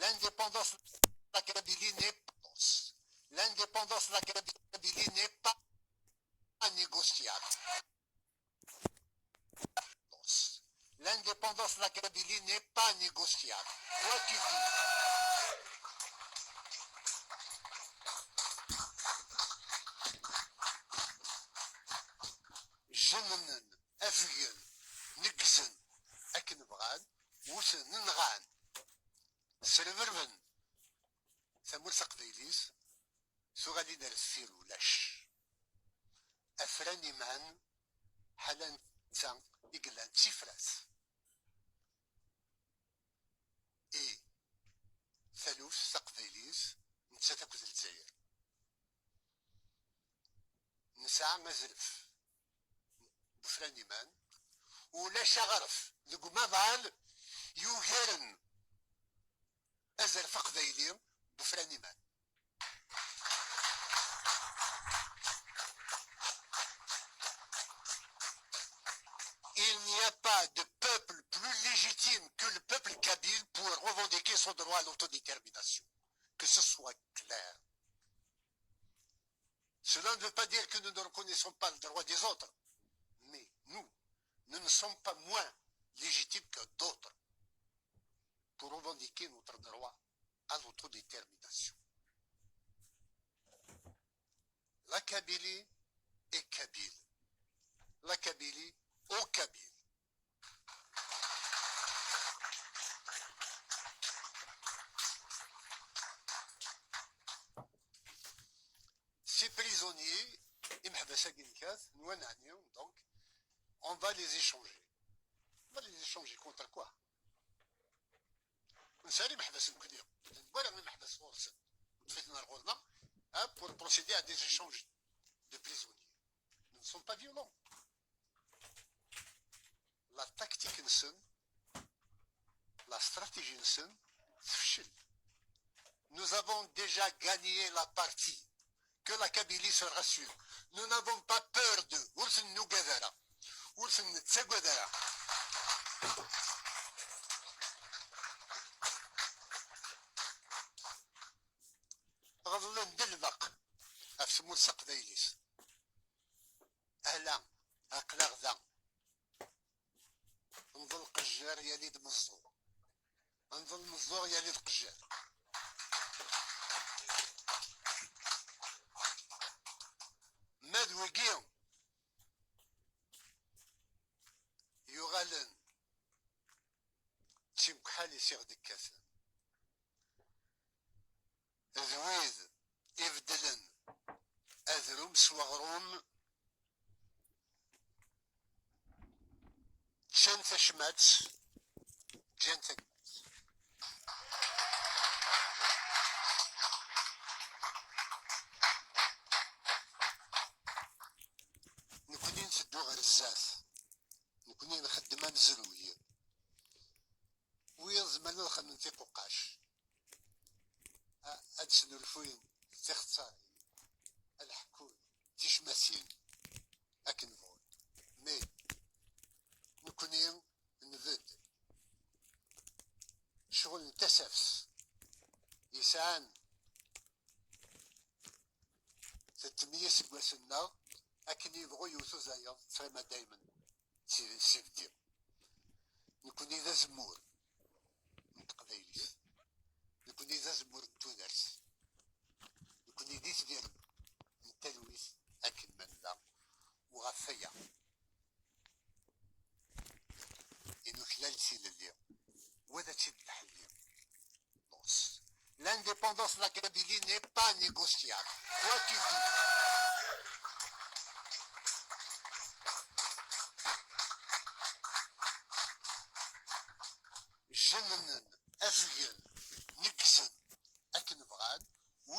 L'indépendance de la Kabylie n'est pas l'indépendance de la Kabylie n'est pas négociable. L'indépendance de la Kabylie n'est pas négociable. Quoi qu'il dise. جنن أفين نكزن أكن بغان وسن نغان سلفرفن ثمور سقديليس سو غادي نرسيل ولاش أفراني مان حالا تان يقلان تيفراس إي ثالوث سقديليس نتساتاكو الجزائر نسعى مزرف بفراني مان ولا شغرف لقو مضال يوهرن أزرف قضيلي بفراني مان Il n'y a pas de peuple plus légitime que le peuple kabyle pour revendiquer son droit à l'autodétermination. Que ce soit clair. Cela ne veut pas dire que nous ne reconnaissons pas le droit des autres. Mais nous ne sommes pas moins légitimes que d'autres pour revendiquer notre droit à l'autodétermination. La Kabylie est kabyle. La Kabylie au Kabyle. Ces prisonniers, donc, on va les échanger. On va les échanger contre quoi? Pour procéder à des échanges de prisonniers. Nous ne sommes pas violents. La tactique la stratégie nous avons déjà gagné la partie. Que la Kabylie se rassure. Nous n'avons pas peur d'eux. غضنا ندلبق أفسمو السق دايليس أهلا أقلا غدا نظل قجار يليد مزور نظل مزور يليد قجار ماد وقيم يغالن تيمك حالي سيغ دكاسن ذويذ يفدلن أذروم سوغروم جنت شمات جنت نكوني نسدو غير الزاف نكوني نخدم نزروي ويزمن الخن نتيقو قاش أدسنو الفوين تختار الحكوم تشمسين أكن فول مي نكونين نذد شغل نتسفس يسعان تتمية سبواسنا أكن يبغو يوثو زايا تسريما دايما سيفدي نكوني ذا زمور نتقضيليس نكوني ذا زمور نتونرس نكوني ذي سدير نتلويس أكن من ذا وغفية إنو خلال سيل اليوم وذا تشد الحليم نص l'indépendance de la Kabylie n'est pas négociable. Quoi qu'il dise. جنن أفين